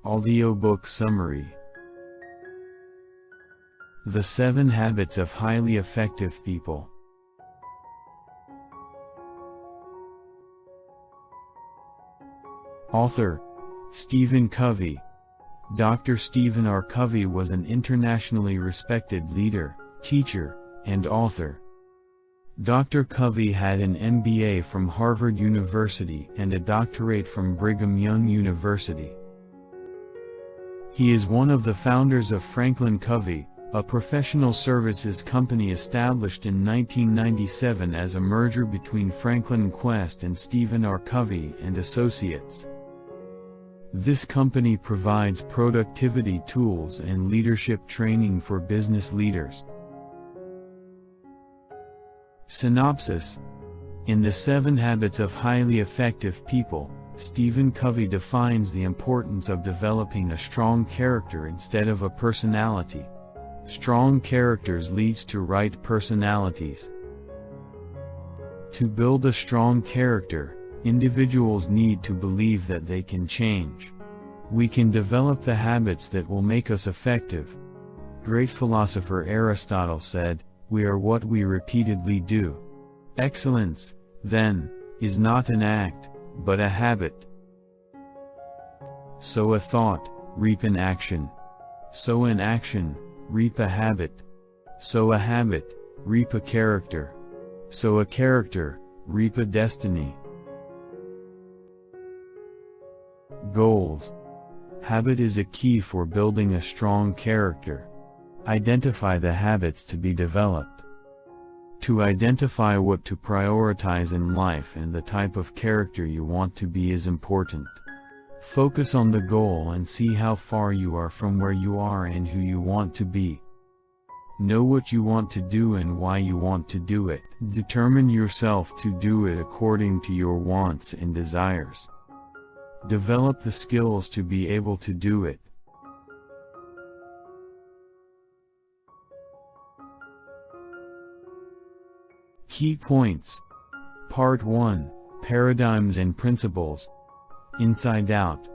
Audiobook Summary. The 7 Habits of Highly Effective People. Author: Stephen Covey. Dr. Stephen R. Covey was an internationally respected leader, teacher, and author. Dr. Covey had an MBA from Harvard University and a doctorate from Brigham Young University. He is one of the founders of Franklin Covey, a professional services company established in 1997 as a merger between Franklin Quest and Stephen R. Covey and Associates. This company provides productivity tools and leadership training for business leaders. Synopsis: In The 7 Habits of Highly Effective People, Stephen Covey defines the importance of developing a strong character instead of a personality. Strong characters leads to right personalities. To build a strong character, individuals need to believe that they can change. We can develop the habits that will make us effective. Great philosopher Aristotle said, "We are what we repeatedly do." Excellence, then, is not an act, but a habit. Sow a thought, reap an action. Sow an action, reap a habit. Sow a habit, reap a character. Sow a character, reap a destiny. Goals. Habit is a key for building a strong character. Identify the habits to be developed. To identify what to prioritize in life and the type of character you want to be is important. Focus on the goal and see how far you are from where you are and who you want to be. Know what you want to do and why you want to do it. Determine yourself to do it according to your wants and desires. Develop the skills to be able to do it. Key points. Part 1, Paradigms and Principles. Inside out.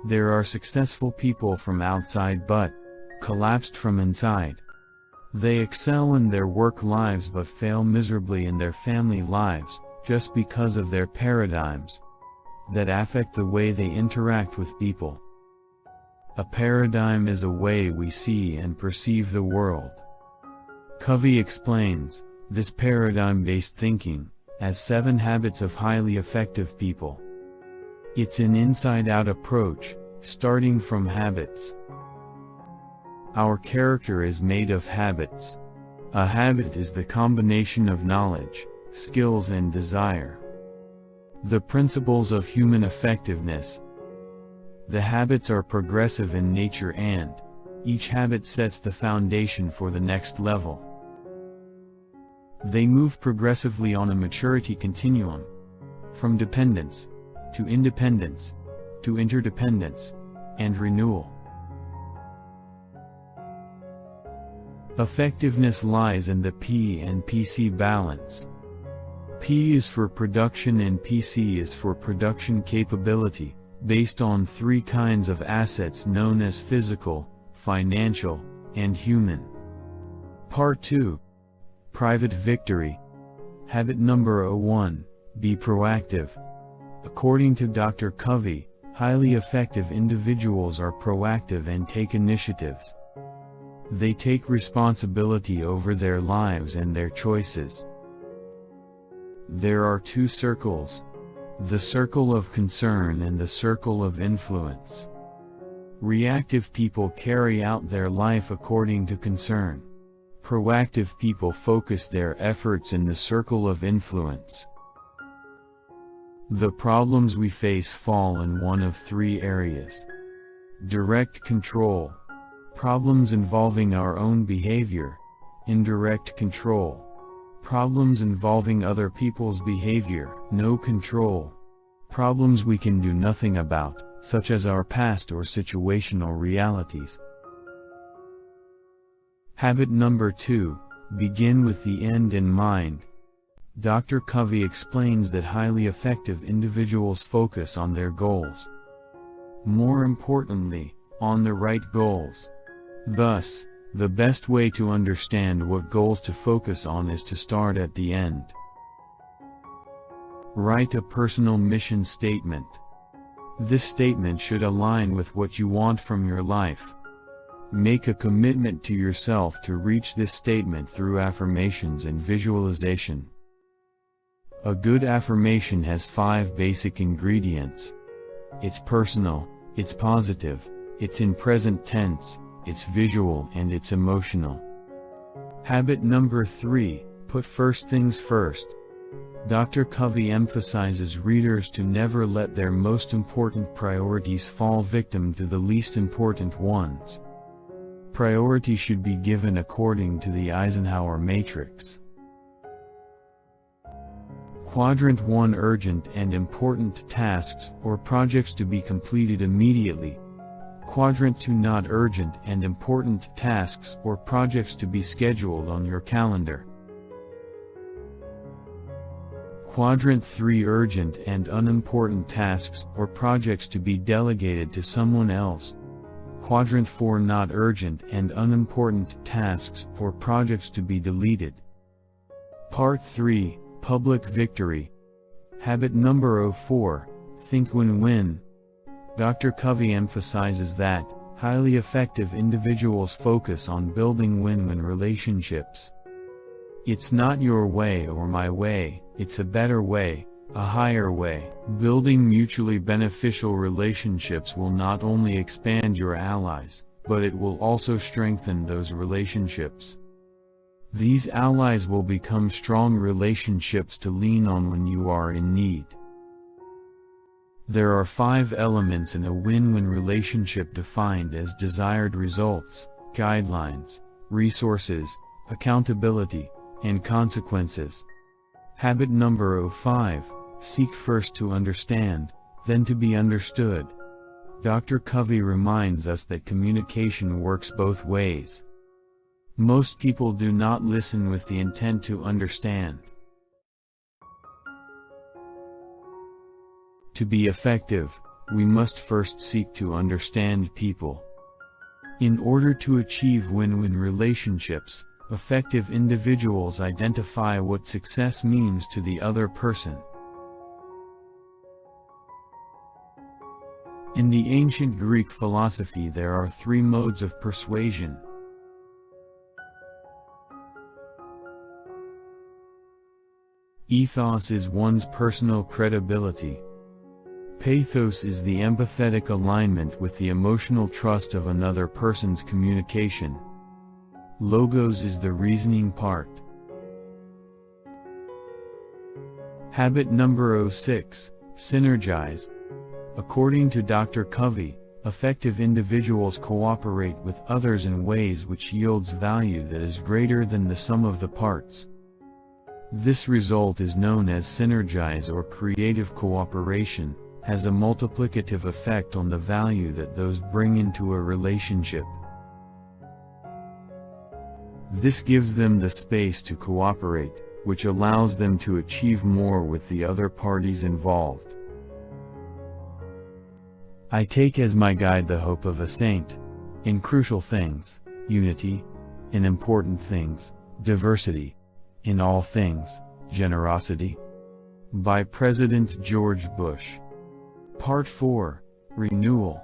There are successful people from outside but collapsed from inside. They excel in their work lives but fail miserably in their family lives, just because of their paradigms that affect the way they interact with people. A paradigm is a way we see and perceive the world. Covey explains this paradigm-based thinking as 7 Habits of Highly Effective People. It's an inside-out approach, starting from habits. Our character is made of habits. A habit is the combination of knowledge, skills and desire. The principles of human effectiveness. The habits are progressive in nature and each habit sets the foundation for the next level. They move progressively on a maturity continuum, from dependence to independence to interdependence and renewal. Effectiveness lies in the P and PC balance. P is for production and PC is for production capability, based on 3 kinds of assets known as physical, financial, and human. Part 2, Private Victory. Habit number 1, be proactive. According to Dr. Covey, highly effective individuals are proactive and take initiatives. They take responsibility over their lives and their choices. There are 2 circles: the circle of concern and the circle of influence. Reactive people carry out their life according to concern. Proactive people focus their efforts in the circle of influence. The problems we face fall in one of 3 areas. Direct control. Problems involving our own behavior. Indirect control. Problems involving other people's behavior. No control. Problems we can do nothing about, such as our past or situational realities. Habit number 2, begin with the end in mind. Dr. Covey explains that highly effective individuals focus on their goals. More importantly, on the right goals. Thus, the best way to understand what goals to focus on is to start at the end. Write a personal mission statement. This statement should align with what you want from your life. Make a commitment to yourself to reach this statement through affirmations and visualization. A good affirmation has 5 basic ingredients. It's personal, it's positive, it's in present tense, it's visual, and it's emotional. Habit number 3, put first things first. Dr. Covey emphasizes readers to never let their most important priorities fall victim to the least important ones. Priority should be given according to the Eisenhower matrix. Quadrant 1, urgent and important tasks or projects to be completed immediately. Quadrant 2, not urgent and important tasks or projects to be scheduled on your calendar. Quadrant 3, urgent and unimportant tasks or projects to be delegated to someone else. Quadrant 4, not urgent and unimportant tasks or projects to be deleted. Part 3, public victory. Habit number 4, think win-win. Dr. Covey emphasizes that highly effective individuals focus on building win-win relationships. It's not your way or my way, it's a better way, a higher way. Building mutually beneficial relationships will not only expand your allies, but it will also strengthen those relationships. These allies will become strong relationships to lean on when you are in need. There are 5 elements in a win-win relationship defined as desired results, guidelines, resources, accountability, and consequences. Habit number 5, seek first to understand, then to be understood. Dr. Covey reminds us that communication works both ways. Most people do not listen with the intent to understand. To be effective, we must first seek to understand people. In order to achieve win-win relationships, effective individuals identify what success means to the other person. In the ancient Greek philosophy there are 3 modes of persuasion. Ethos is one's personal credibility. Pathos is the empathetic alignment with the emotional trust of another person's communication. Logos is the reasoning part. Habit number 6, synergize. According to Dr. Covey, effective individuals cooperate with others in ways which yields value that is greater than the sum of the parts. This result is known as synergize or creative cooperation, has a multiplicative effect on the value that those bring into a relationship. This gives them the space to cooperate, which allows them to achieve more with the other parties involved. I take as my guide the hope of a saint. In crucial things, unity. In important things, diversity. In all things, generosity. By President George Bush. Part 4, renewal.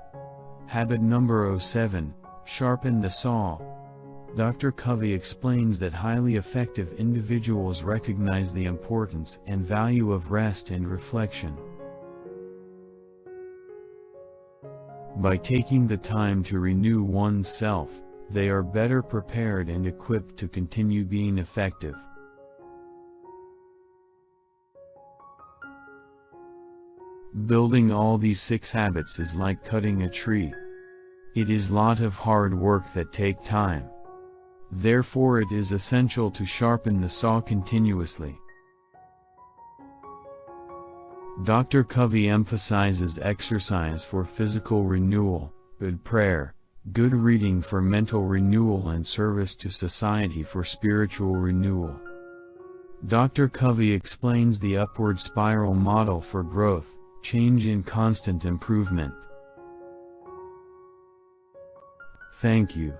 Habit number 7, sharpen the saw. Dr. Covey explains that highly effective individuals recognize the importance and value of rest and reflection. By taking the time to renew one's self, they are better prepared and equipped to continue being effective. Building all these 6 habits is like cutting a tree. It is lot of hard work that take time. Therefore it is essential to sharpen the saw continuously. Dr. Covey emphasizes exercise for physical renewal, good prayer, good reading for mental renewal, and service to society for spiritual renewal. Dr. Covey explains the upward spiral model for growth, change and constant improvement. Thank you.